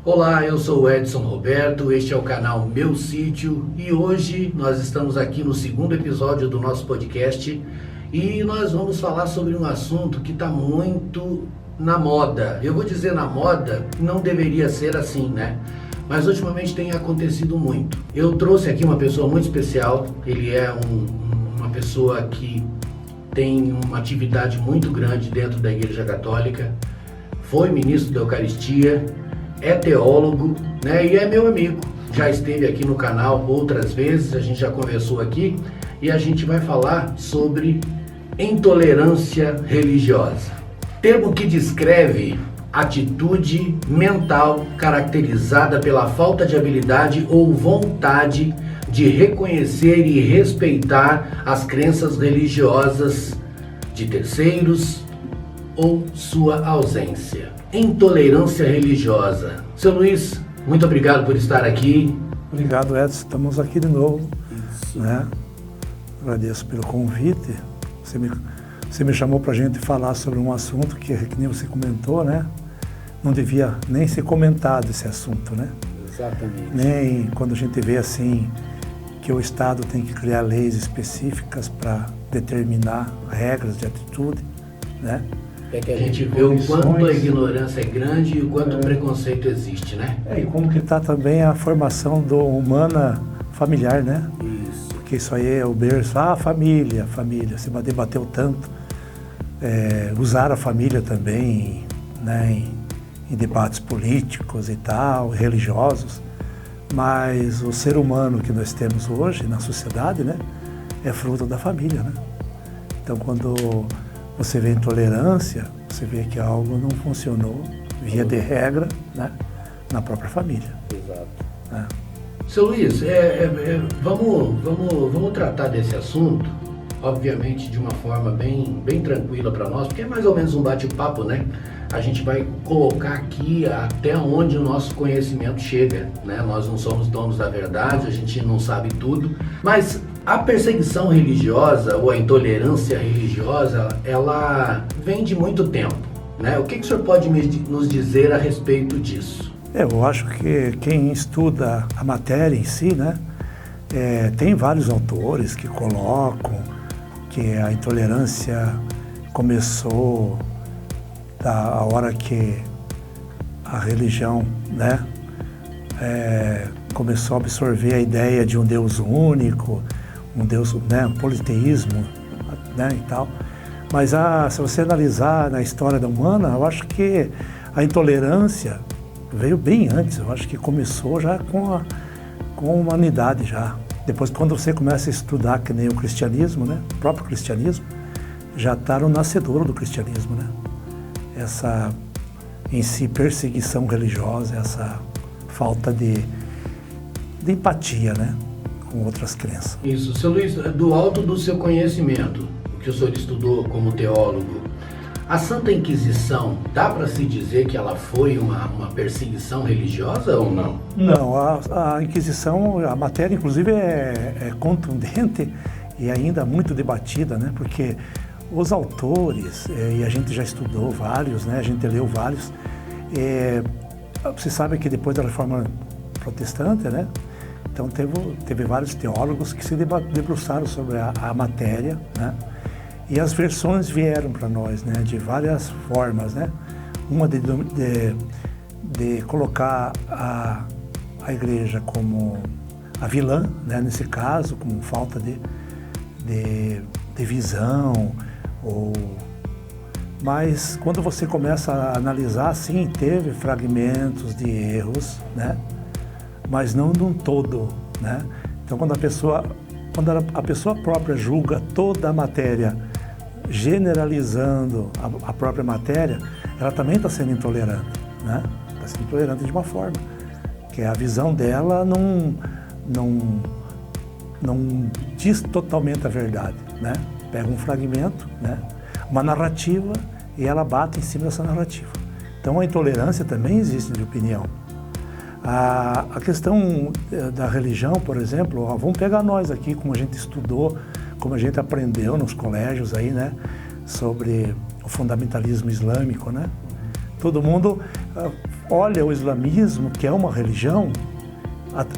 Olá, eu sou o Edson Roberto, este é o canal Meu Sítio e hoje nós estamos aqui no segundo episódio do nosso podcast e nós vamos falar sobre um assunto que está muito na moda. Eu vou dizer na moda, não deveria ser assim, né? Mas ultimamente tem acontecido muito. Eu trouxe aqui uma pessoa muito especial, ele é uma pessoa que tem uma atividade muito grande dentro da Igreja Católica, foi ministro da Eucaristia, é teólogo, né, e é meu amigo. Já esteve aqui no canal outras vezes, a gente já conversou aqui e a gente vai falar sobre intolerância religiosa. Termo que descreve atitude mental caracterizada pela falta de habilidade ou vontade de reconhecer e respeitar as crenças religiosas de terceiros ou sua ausência. Intolerância religiosa. Seu Luiz, muito obrigado por estar aqui. Obrigado, Edson. Estamos aqui de novo. Né? Agradeço pelo convite. Você me chamou para a gente falar sobre um assunto que nem você comentou, né? Não devia nem ser comentado esse assunto, né? Exatamente. Nem quando a gente vê assim que o Estado tem que criar leis específicas para determinar regras de atitude, né? É que a gente vê o quanto a ignorância é grande e o quanto o preconceito existe, né? E como que está também a formação humana familiar, né? Isso. Porque isso aí é o berço, família, se debateu tanto, usar a família também, né, em debates políticos e tal, religiosos, mas o ser humano que nós temos hoje na sociedade, né, é fruto da família, né? Então quando você vê intolerância, você vê que algo não funcionou, via de regra, né, na própria família. Exato. Né? Seu Luiz, vamos tratar desse assunto, obviamente de uma forma bem tranquila para nós, porque é mais ou menos um bate-papo, né? A gente vai colocar aqui até onde o nosso conhecimento chega, né? Nós não somos donos da verdade, a gente não sabe tudo, mas a perseguição religiosa ou a intolerância religiosa, ela vem de muito tempo, né? O que o senhor pode nos dizer a respeito disso? Eu acho que quem estuda a matéria em si, né, tem vários autores que colocam que a intolerância começou da hora que a religião, né, começou a absorver a ideia de um Deus único, um Deus, né, um politeísmo, né, e tal. Mas se você analisar na história da humana, eu acho que a intolerância veio bem antes. Eu acho que começou já com a humanidade já. Depois, quando você começa a estudar, que nem o cristianismo, né, o próprio cristianismo, já está no nascedouro do cristianismo, né? Essa, em si, perseguição religiosa, essa falta de empatia, né, com outras crenças. Isso. Seu Luiz, do alto do seu conhecimento, o que o senhor estudou como teólogo, a Santa Inquisição, dá para se dizer que ela foi uma perseguição religiosa ou não? Não, a Inquisição, a matéria inclusive é contundente e ainda muito debatida, né? Porque os autores, e a gente já estudou vários, né? A gente leu vários, você sabe que depois da Reforma Protestante, né? Então teve vários teólogos que se debruçaram sobre a matéria, né? E as versões vieram para nós, né, de várias formas, né? Uma de colocar a igreja como a vilã, né, nesse caso, com falta de visão, mas quando você começa a analisar, sim, teve fragmentos de erros, né? Mas não num todo, né? Então quando a pessoa própria julga toda a matéria, generalizando a própria matéria, ela também está sendo intolerante, né? Está sendo intolerante de uma forma, que a visão dela não diz totalmente a verdade, né? Pega um fragmento, né? Uma narrativa, e ela bate em cima dessa narrativa. Então a intolerância também existe de opinião. A questão da religião, por exemplo, vamos pegar nós aqui, como a gente estudou, como a gente aprendeu nos colégios aí, né, sobre o fundamentalismo islâmico, né? Todo mundo olha o islamismo, que é uma religião,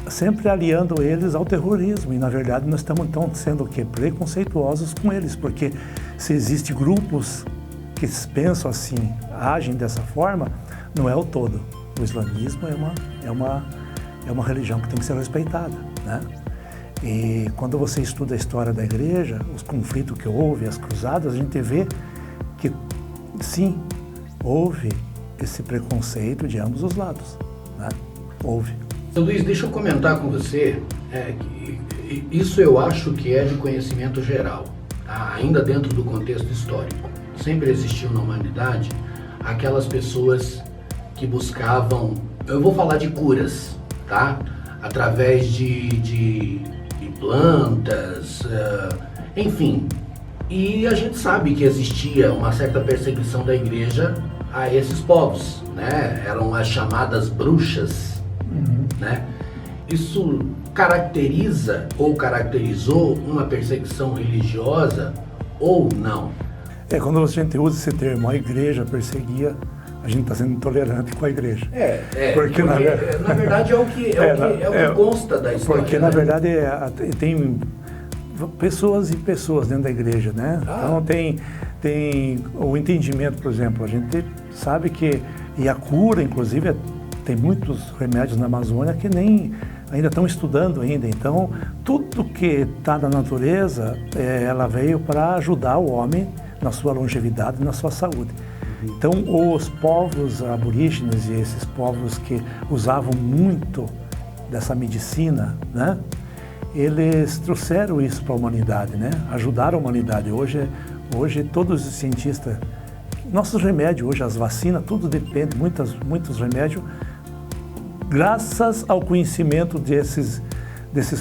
sempre aliando eles ao terrorismo. E, na verdade, nós estamos, então, sendo o quê? Preconceituosos com eles, porque se existem grupos que pensam assim, agem dessa forma, não é o todo. O islamismo é uma religião que tem que ser respeitada, né? E quando você estuda a história da igreja, os conflitos que houve, as cruzadas, a gente vê que, sim, houve esse preconceito de ambos os lados, né? Houve. Seu Luiz, deixa eu comentar com você, isso eu acho que é de conhecimento geral, tá? Ainda dentro do contexto histórico. Sempre existiu na humanidade aquelas pessoas que buscavam, eu vou falar de curas, tá? Através de plantas, enfim. E a gente sabe que existia uma certa perseguição da igreja a esses povos, né? Eram as chamadas bruxas, né? Isso caracteriza ou caracterizou uma perseguição religiosa ou não? Quando a gente usa esse termo, a igreja perseguia, a gente está sendo intolerante com a igreja. Porque na verdade é o que consta da história. Porque, na verdade, tem pessoas e pessoas dentro da igreja, né? Então tem o entendimento, por exemplo, a gente sabe que, e a cura, inclusive, tem muitos remédios na Amazônia que nem ainda estão estudando ainda. Então, tudo que está na natureza, ela veio para ajudar o homem na sua longevidade e na sua saúde. Então, os povos aborígenes e esses povos que usavam muito dessa medicina, né? Eles trouxeram isso para a humanidade, né? Ajudaram a humanidade. Hoje todos os cientistas, nossos remédios hoje, as vacinas, tudo depende, muitos remédios, graças ao conhecimento desses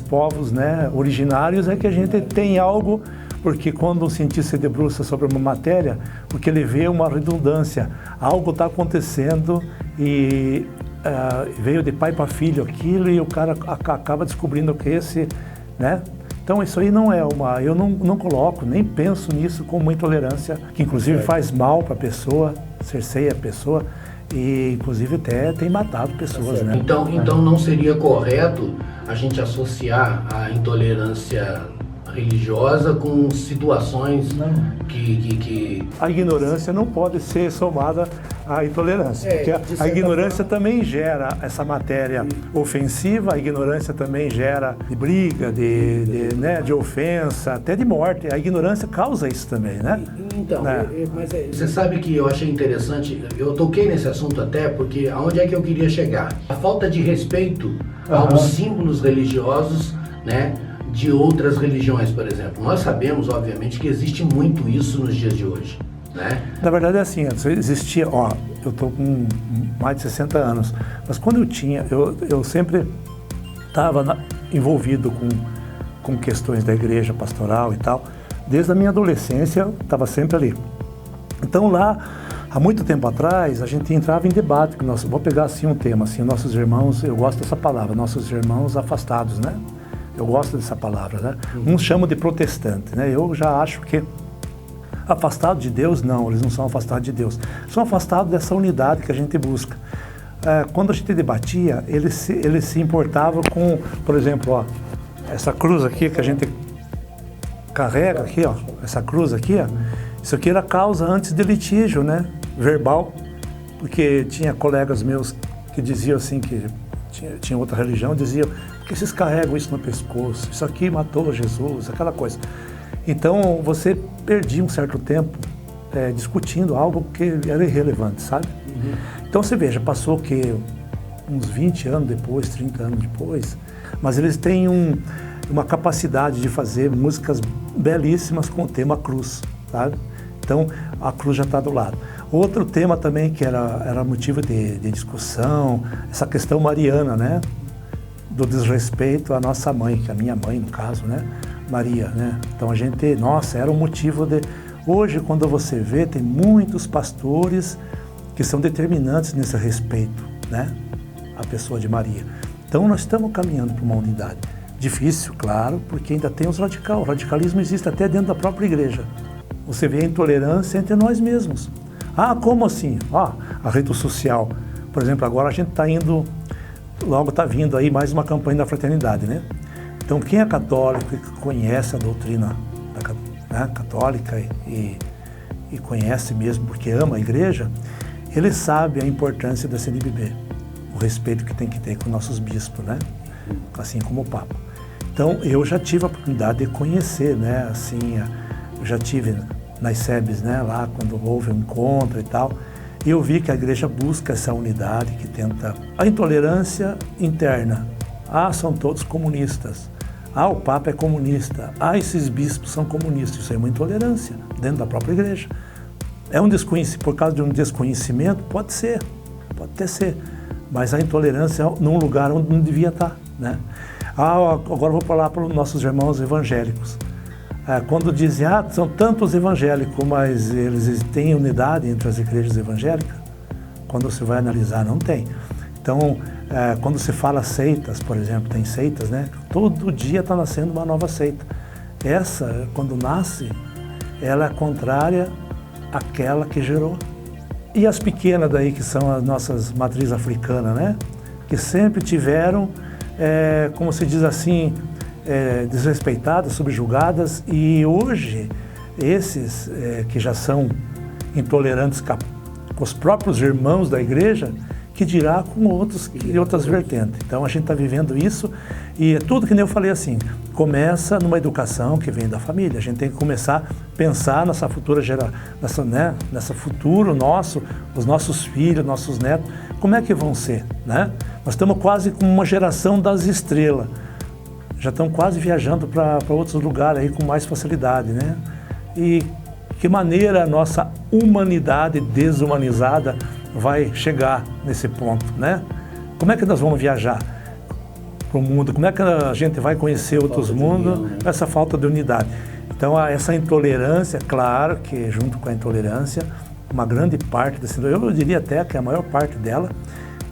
povos, né, originários, é que a gente tem algo. Porque quando um cientista se debruça sobre uma matéria, porque ele vê uma redundância, algo está acontecendo e veio de pai para filho aquilo e o cara acaba descobrindo que esse, né? Então isso aí não é eu não coloco, nem penso nisso como uma intolerância, que inclusive faz mal para a pessoa, cerceia a pessoa e inclusive até tem matado pessoas, né? Então não seria correto a gente associar a intolerância religiosa com situações que... A ignorância não pode ser somada à intolerância, porque a ignorância também gera essa matéria ofensiva, a ignorância também gera de briga, de ofensa, até de morte. A ignorância causa isso também, né? Então, você sabe que eu achei interessante, eu toquei nesse assunto até porque aonde é que eu queria chegar? A falta de respeito aos símbolos religiosos, né? De outras religiões, por exemplo. Nós sabemos, obviamente, que existe muito isso nos dias de hoje, né? Na verdade é assim, antes existia, eu estou com mais de 60 anos, mas quando eu sempre estava envolvido com questões da igreja pastoral e tal, desde a minha adolescência, estava sempre ali. Então lá, há muito tempo atrás, a gente entrava em debate, vou pegar assim um tema, assim, nossos irmãos, eu gosto dessa palavra, nossos irmãos afastados, né? Eu gosto dessa palavra, né? Uns chamam de protestante, né? Eu já acho que afastado de Deus, não, eles não são afastados de Deus. São afastados dessa unidade que a gente busca. Quando a gente debatia, eles se importavam com, por exemplo, essa cruz aqui que a gente carrega aqui, essa cruz aqui, isso aqui era causa antes de litígio, né? Verbal, porque tinha colegas meus que diziam assim que tinha outra religião, diziam que vocês carregam isso no pescoço, isso aqui matou Jesus, aquela coisa. Então você perdia um certo tempo discutindo algo que era irrelevante, sabe? Então você veja, passou que uns 20 anos depois, 30 anos depois, mas eles têm uma capacidade de fazer músicas belíssimas com o tema cruz, sabe? Então a cruz já está do lado. Outro tema também que era motivo de discussão, essa questão mariana, né? Do desrespeito à nossa mãe, que é a minha mãe, no caso, né? Maria, né? Então a gente, nossa, era um motivo de... Hoje, quando você vê, tem muitos pastores que são determinantes nesse respeito, né? À pessoa de Maria. Então nós estamos caminhando para uma unidade. Difícil, claro, porque ainda tem os radicais. O radicalismo existe até dentro da própria igreja. Você vê a intolerância entre nós mesmos. Como assim? A rede social. por exemplo, agora a gente está indo, logo está vindo aí mais uma campanha da fraternidade, né? Então, quem é católico e conhece a doutrina católica e conhece mesmo porque ama a igreja, ele sabe a importância da CNBB, o respeito que tem que ter com nossos bispos, né? Assim como o Papa. Então, eu já tive a oportunidade de conhecer, né? Assim, eu já tive nas SEBs, né? Lá quando houve um encontro e tal, e eu vi que a igreja busca essa unidade, que tenta a intolerância interna. Ah, são todos comunistas. Ah, o Papa é comunista. Ah, esses bispos são comunistas. Isso é uma intolerância dentro da própria igreja. É um desconhecimento, por causa de um desconhecimento? Pode ser, pode até ser. Mas a intolerância é num lugar onde não devia estar, né? Ah, agora vou falar para os nossos irmãos evangélicos. Quando dizem, são tantos evangélicos, mas eles têm unidade entre as igrejas evangélicas? Quando você vai analisar, não tem. Então, quando se fala seitas, por exemplo, tem seitas, né? Todo dia está nascendo uma nova seita. Essa, quando nasce, ela é contrária àquela que gerou. E as pequenas daí, que são as nossas matrizes africanas, né? Que sempre tiveram, como se diz assim, desrespeitadas, subjugadas, e hoje esses que já são intolerantes com os próprios irmãos da igreja, que dirá com outras vertentes. Então a gente está vivendo isso, e é tudo que nem eu falei assim, começa numa educação que vem da família. A gente tem que começar a pensar nessa futura geração, nessa futuro nosso, os nossos filhos, nossos netos, como é que vão ser, né? Nós estamos quase com uma geração das estrelas, já estão quase viajando para outros lugares aí com mais facilidade, né? E que maneira a nossa humanidade desumanizada vai chegar nesse ponto, né? Como é que nós vamos viajar para o mundo? Como é que a gente vai conhecer outros mundos? Né? Essa falta de unidade. Então, essa intolerância, claro que junto com a intolerância, uma grande parte desse, eu diria até que a maior parte dela,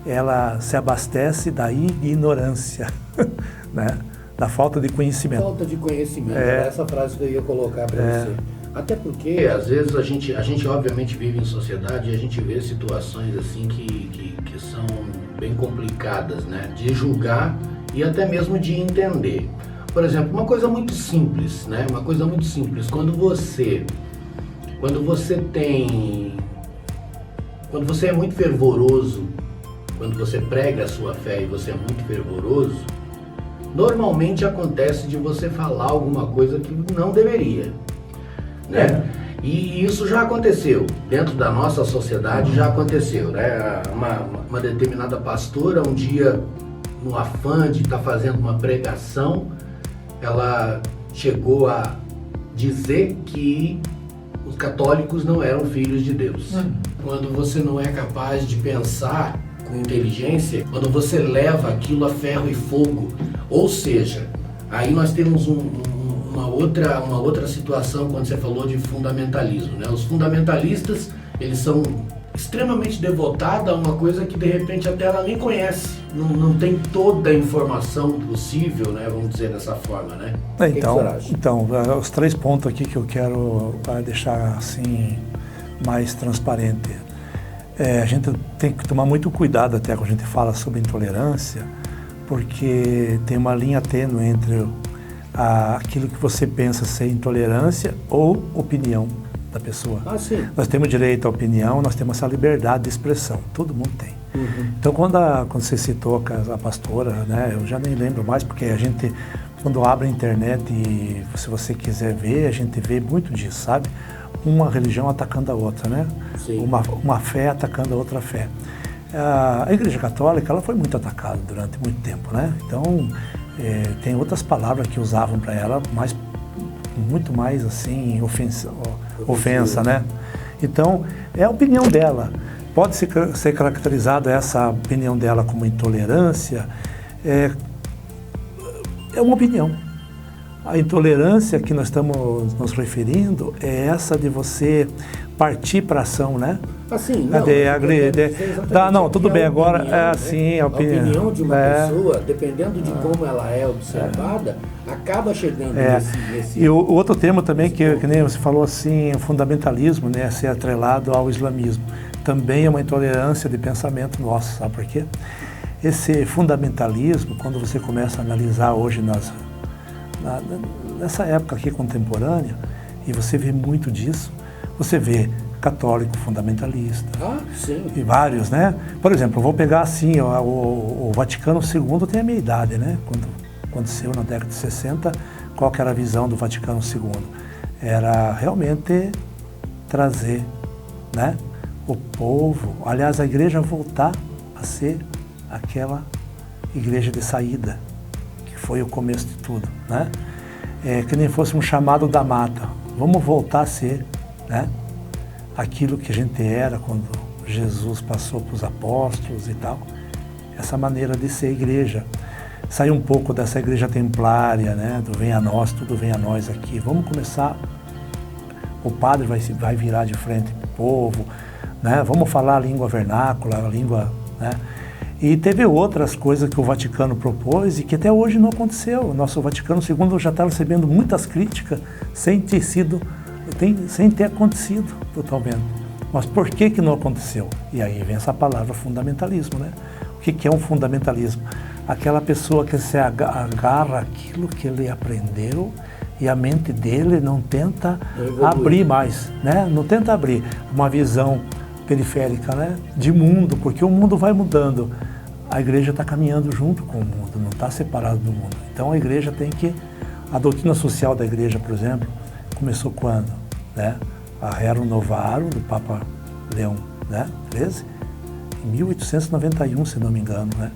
ela se abastece da ignorância, né? Da falta de conhecimento. Falta de conhecimento, é essa frase que eu ia colocar para você. Até porque, às vezes, a gente obviamente vive em sociedade e a gente vê situações assim que são bem complicadas, né? De julgar e até mesmo de entender. Por exemplo, uma coisa muito simples, né? Uma coisa muito simples. Quando você é muito fervoroso, quando você prega a sua fé e você é muito fervoroso, normalmente acontece de você falar alguma coisa que não deveria, né? E isso já aconteceu, dentro da nossa sociedade já aconteceu, né? Uma determinada pastora, um dia, no afã de estar fazendo uma pregação, ela chegou a dizer que os católicos não eram filhos de Deus. Quando você não é capaz de pensar com inteligência, quando você leva aquilo a ferro e fogo, ou seja, aí nós temos uma outra situação quando você falou de fundamentalismo, né? Os fundamentalistas, eles são extremamente devotados a uma coisa que de repente até ela nem conhece, não tem toda a informação possível, né? Vamos dizer dessa forma, né? Então, os 3 pontos aqui que eu quero deixar assim mais transparente. A gente tem que tomar muito cuidado até quando a gente fala sobre intolerância, porque tem uma linha tênue entre aquilo que você pensa ser intolerância ou opinião da pessoa. Sim. Nós temos direito à opinião, nós temos essa liberdade de expressão, todo mundo tem. Então, quando você citou a pastora, né, eu já nem lembro mais, porque a gente, quando abre a internet e se você quiser ver, a gente vê muito disso, sabe? Uma religião atacando a outra, né? Uma fé atacando a outra fé. A Igreja Católica, ela foi muito atacada durante muito tempo, né? Então, tem outras palavras que usavam para ela, muito mais assim, ofensa, né? Então, é a opinião dela. Pode ser caracterizada essa opinião dela como intolerância, é uma opinião. A intolerância que nós estamos nos referindo é essa de você partir para a ação, né? Assim, não, tudo bem, agora é assim, a opinião de uma pessoa, dependendo de como ela é observada, acaba chegando nesse... E o outro termo também, que nem você falou assim, o fundamentalismo, né, ser atrelado ao islamismo. também é uma intolerância de pensamento nosso, sabe por quê? Esse fundamentalismo, quando você começa a analisar hoje nessa época aqui contemporânea, e você vê muito disso, você vê católico fundamentalista, sim. E vários, né? Por exemplo, eu vou pegar assim, o Vaticano II tem a minha idade, né? Quando aconteceu na década de 60, qual que era a visão do Vaticano II? Era realmente trazer, né, o povo, aliás, a igreja voltar a ser aquela igreja de saída, que foi o começo de tudo, né? Que nem fosse um chamado da mata. Vamos voltar a ser, né, aquilo que a gente era quando Jesus passou para os apóstolos e tal. Essa maneira de ser igreja. Sair um pouco dessa igreja templária, né, do vem a nós, tudo vem a nós aqui. Vamos começar, o padre vai virar de frente para o povo, né? Vamos falar a língua vernácula, a língua, né? E teve outras coisas que o Vaticano propôs e que até hoje não aconteceu. O nosso Vaticano II já está recebendo muitas críticas sem ter acontecido totalmente. Mas por que não aconteceu? E aí vem essa palavra fundamentalismo, né? O que é um fundamentalismo? Aquela pessoa que se agarra àquilo que ele aprendeu e a mente dele não tenta abrir mais, né? Não tenta abrir uma visão periférica, né, de mundo, porque o mundo vai mudando. A igreja está caminhando junto com o mundo, não está separado do mundo. Então a igreja tem que... A doutrina social da igreja, por exemplo, começou quando? Né? A Rerum Novarum, do Papa Leão, né, XIII, em 1891, se não me engano, né?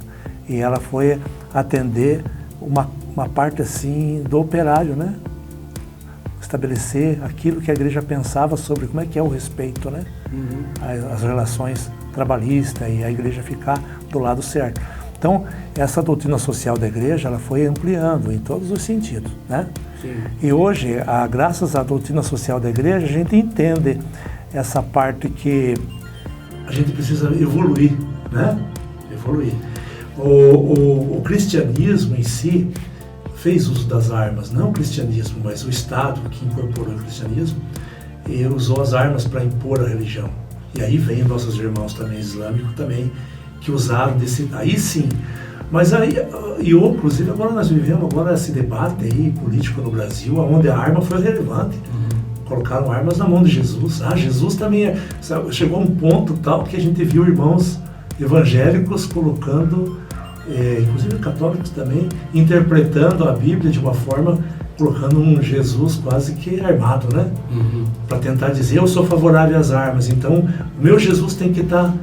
E ela foi atender uma parte assim do operário, né? Estabelecer aquilo que a igreja pensava sobre como é que é o respeito, né? As relações trabalhistas e a igreja ficar do lado certo. Então, essa doutrina social da igreja, ela foi ampliando em todos os sentidos, né? Sim. E hoje, graças à doutrina social da igreja, a gente entende essa parte que a gente precisa evoluir, né? Evoluir. O cristianismo em si fez uso das armas, não o cristianismo, mas o Estado que incorporou o cristianismo e usou as armas para impor a religião. E aí vem nossos irmãos também islâmicos também, que usaram aí sim. Mas aí, inclusive agora nós vivemos esse debate aí político no Brasil, onde a arma foi relevante. Colocaram armas na mão de Jesus. Jesus também chegou a um ponto tal que a gente viu irmãos evangélicos colocando, inclusive católicos também, interpretando a Bíblia de uma forma, colocando um Jesus quase que armado, né? Para tentar dizer, eu sou favorável às armas, então o meu Jesus tem que estar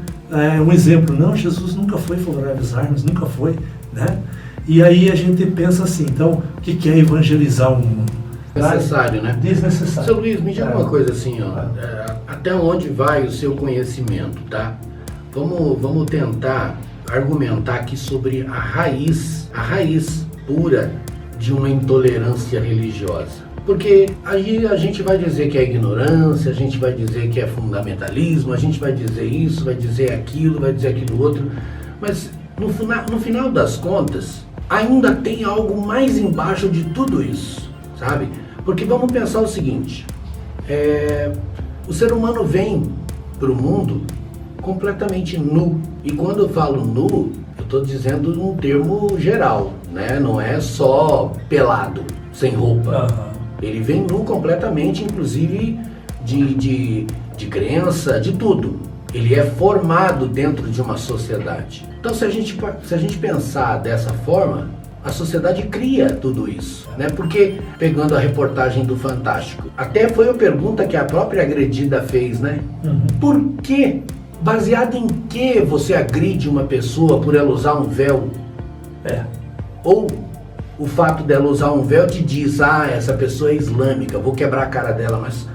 um exemplo. Não, Jesus nunca foi favorável às armas, nunca foi, né? E aí a gente pensa assim, então, o que é evangelizar o mundo? Necessário, né? Desnecessário. Seu Luiz, me diga uma coisa assim, ó, até onde vai o seu conhecimento, tá? Vamos tentar argumentar aqui sobre a raiz pura de uma intolerância religiosa. Porque aí a gente vai dizer que é ignorância, a gente vai dizer que é fundamentalismo, a gente vai dizer isso, vai dizer aquilo outro, mas no final das contas, ainda tem algo mais embaixo de tudo isso, sabe? Porque vamos pensar o seguinte, o ser humano vem para o mundo completamente nu. E quando eu falo nu, eu estou dizendo num termo geral, né? Não é só pelado, sem roupa. Ele vem nu completamente, inclusive de crença, de tudo. Ele é formado dentro de uma sociedade. Então, se a gente pensar dessa forma, a sociedade cria tudo isso, né? Porque, pegando a reportagem do Fantástico, até foi a pergunta que a própria agredida fez, né? Por quê? Baseado em que você agride uma pessoa por ela usar um véu? Ou o fato dela usar um véu te diz, essa pessoa é islâmica, vou quebrar a cara dela, mas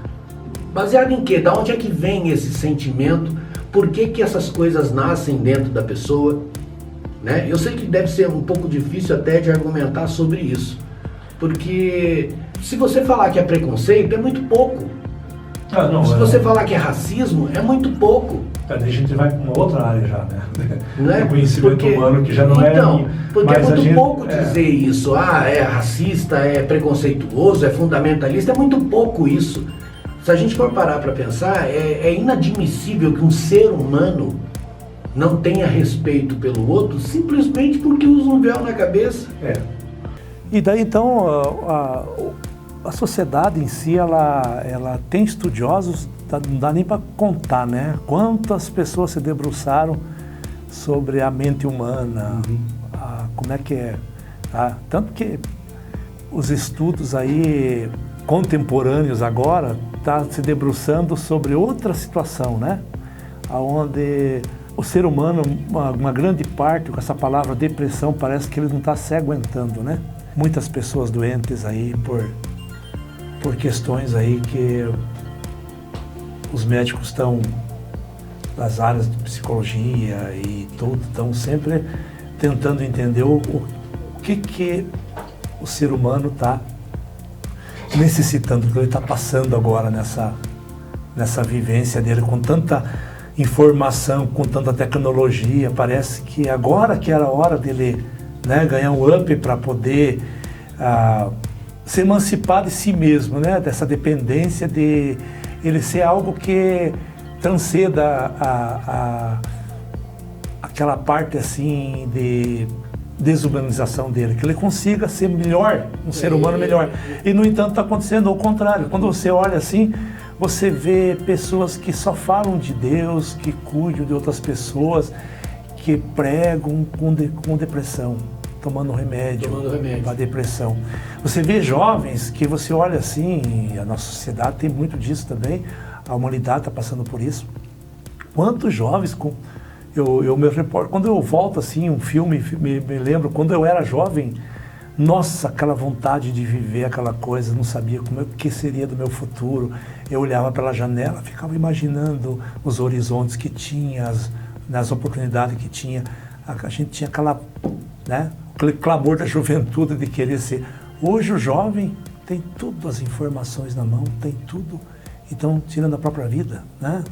baseado em quê? Da onde é que vem esse sentimento? Por que essas coisas nascem dentro da pessoa? Né? Eu sei que deve ser um pouco difícil até de argumentar sobre isso, porque se você falar que é preconceito, é muito pouco. Se você falar que é racismo, é muito pouco. Daí a gente vai para uma outra área já, né? Né? O conhecimento humano que já não é... Porque é muito pouco dizer isso. É racista, é preconceituoso, é fundamentalista, é muito pouco isso. se a gente for parar para pensar, é inadmissível que um ser humano não tenha respeito pelo outro simplesmente porque usa um véu na cabeça. E daí então a sociedade em si, ela tem estudiosos, não dá nem para contar, né? Quantas pessoas se debruçaram sobre a mente humana, como é que é, tá? Tanto que os estudos aí contemporâneos agora tá se debruçando sobre outra situação, né? Onde o ser humano, uma grande parte, com essa palavra depressão, parece que ele não está se aguentando, né? Muitas pessoas doentes aí por questões aí que os médicos estão das áreas de psicologia e tudo, estão sempre tentando entender o que o ser humano está necessitando, o que ele está passando agora nessa vivência dele, com tanta informação, com tanta tecnologia. Parece que agora que era a hora dele, né, ganhar um up para poder se emancipar de si mesmo, né, dessa dependência de ele ser algo que transcenda aquela parte assim de desumanização dele, que ele consiga ser melhor, um ser humano melhor. E no entanto está acontecendo ao contrário. Quando você olha assim, você vê pessoas que só falam de Deus, que cuidam de outras pessoas, que pregam com depressão, tomando remédio para depressão. Você vê jovens que você olha assim, a nossa sociedade tem muito disso também, a humanidade está passando por isso. Quantos jovens eu me reporto, quando eu volto assim, um filme, me lembro, quando eu era jovem, nossa, aquela vontade de viver aquela coisa, não sabia o que seria do meu futuro. Eu olhava pela janela, ficava imaginando os horizontes que tinha, as oportunidades que tinha. A gente tinha aquele clamor da juventude de querer ser. Hoje o jovem tem todas as informações na mão, tem tudo, então tirando a própria vida, né?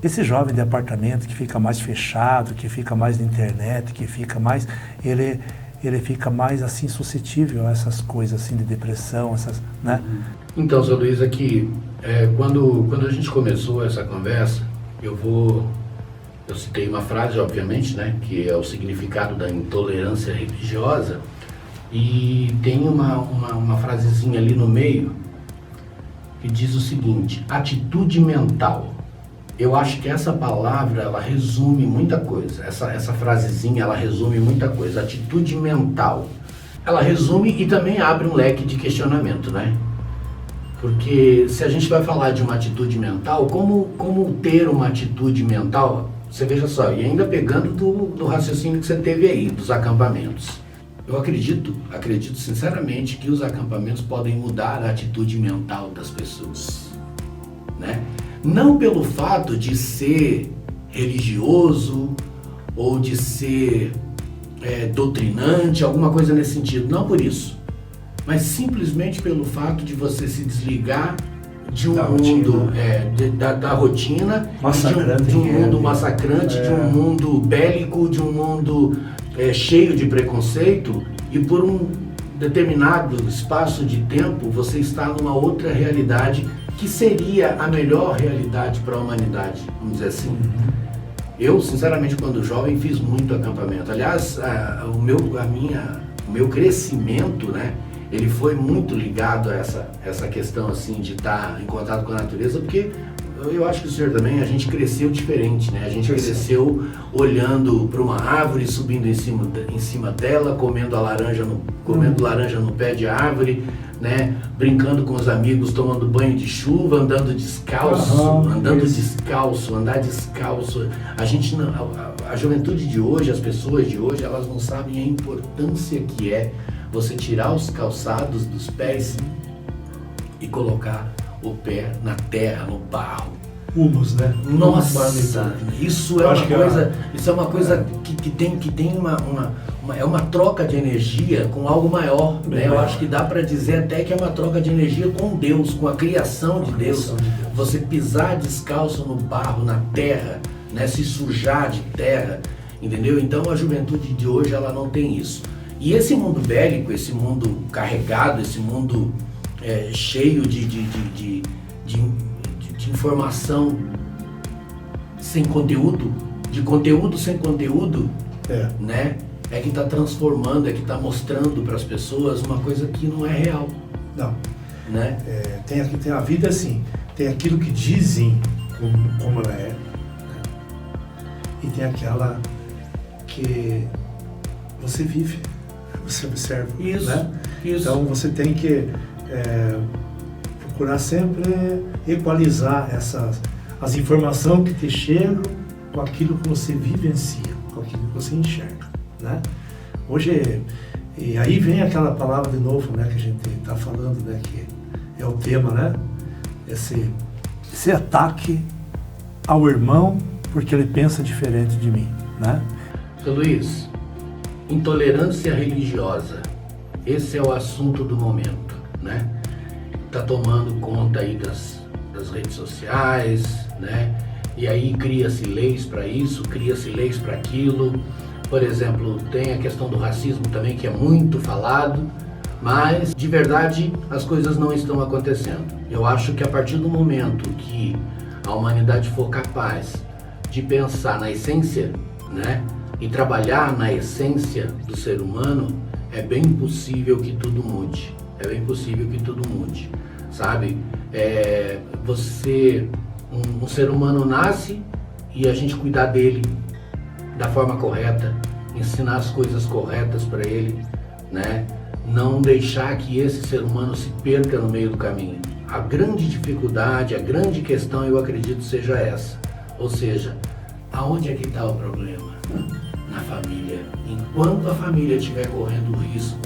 Esse jovem de apartamento que fica mais fechado, que fica mais na internet, que fica mais, ele fica mais assim suscetível a essas coisas assim de depressão, né? Então, seu Luiz, aqui, quando a gente começou essa conversa, eu citei uma frase, obviamente, né, que é o significado da intolerância religiosa, e tem uma frasezinha ali no meio que diz o seguinte: atitude mental. Eu acho que essa palavra, ela resume muita coisa. Essa frasezinha, ela resume muita coisa. Atitude mental. Ela resume e também abre um leque de questionamento, né? Porque se a gente vai falar de uma atitude mental, como ter uma atitude mental? Você veja só, e ainda pegando do raciocínio que você teve aí, dos acampamentos. Eu acredito sinceramente que os acampamentos podem mudar a atitude mental das pessoas, né? Não pelo fato de ser religioso ou de ser doutrinante, alguma coisa nesse sentido, não por isso, mas simplesmente pelo fato de você se desligar de um mundo da rotina, de um mundo massacrante, de um mundo bélico, de um mundo cheio de preconceito, e por um determinado espaço de tempo você está numa outra realidade que seria a melhor realidade para a humanidade, vamos dizer assim. Eu, sinceramente, quando jovem, fiz muito acampamento. Aliás, o meu crescimento, né, ele foi muito ligado a essa questão assim de estar em contato com a natureza, porque eu acho que o senhor também, a gente cresceu diferente, né? A gente cresceu olhando para uma árvore, subindo em cima dela, comendo laranja no pé de árvore, né? Brincando com os amigos, tomando banho de chuva, andando descalço, andar descalço. A juventude de hoje, as pessoas de hoje, elas não sabem a importância que é você tirar os calçados dos pés e colocar o pé na terra, no barro. Humus, né? Nossa, isso é uma coisa que tem uma troca de energia com algo maior, né? Eu acho que dá para dizer até que é uma troca de energia com Deus, com a criação de Deus. Você pisar descalço no barro, na terra, né? Se sujar de terra, entendeu? Então a juventude de hoje, ela não tem isso. E esse mundo bélico, esse mundo carregado, esse mundo cheio de de informação sem conteúdo, de conteúdo sem conteúdo, né? É que está transformando, é que está mostrando para as pessoas uma coisa que não é real. Não. Né? Tem a vida assim, tem aquilo que dizem como ela é, né? E tem aquela que você vive, você observa. Isso, né? isso. Então você tem que procurar sempre equalizar as informações que te chegam com aquilo que você vivencia, com aquilo que você enxerga. Né? Hoje, e aí vem aquela palavra de novo, né, que a gente está falando, né, que é o tema, né? Esse ataque ao irmão porque ele pensa diferente de mim, né? Seu Luiz, intolerância religiosa, esse é o assunto do momento, né? Está tomando conta aí das redes sociais, né? E aí cria-se leis para isso, cria-se leis para aquilo. Por exemplo, tem a questão do racismo também, que é muito falado, mas de verdade as coisas não estão acontecendo. Eu acho que a partir do momento que a humanidade for capaz de pensar na essência, né, e trabalhar na essência do ser humano, é bem possível que tudo mude. É bem possível que tudo mude, sabe? Um ser humano nasce e a gente cuidar dele da forma correta, ensinar as coisas corretas para ele, né? Não deixar que esse ser humano se perca no meio do caminho. A grande dificuldade, a grande questão, eu acredito, seja essa. Ou seja, aonde é que está o problema? Na família. Enquanto a família estiver correndo risco,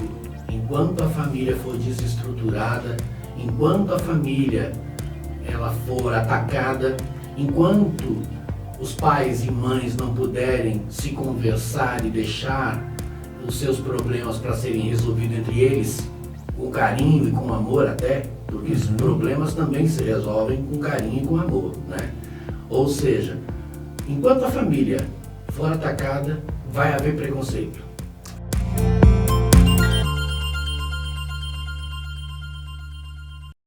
enquanto a família for desestruturada, enquanto a família ela for atacada, enquanto os pais e mães não puderem se conversar e deixar os seus problemas para serem resolvidos entre eles, com carinho e com amor até, porque esses problemas também se resolvem com carinho e com amor, né? Ou seja, enquanto a família for atacada, vai haver preconceito.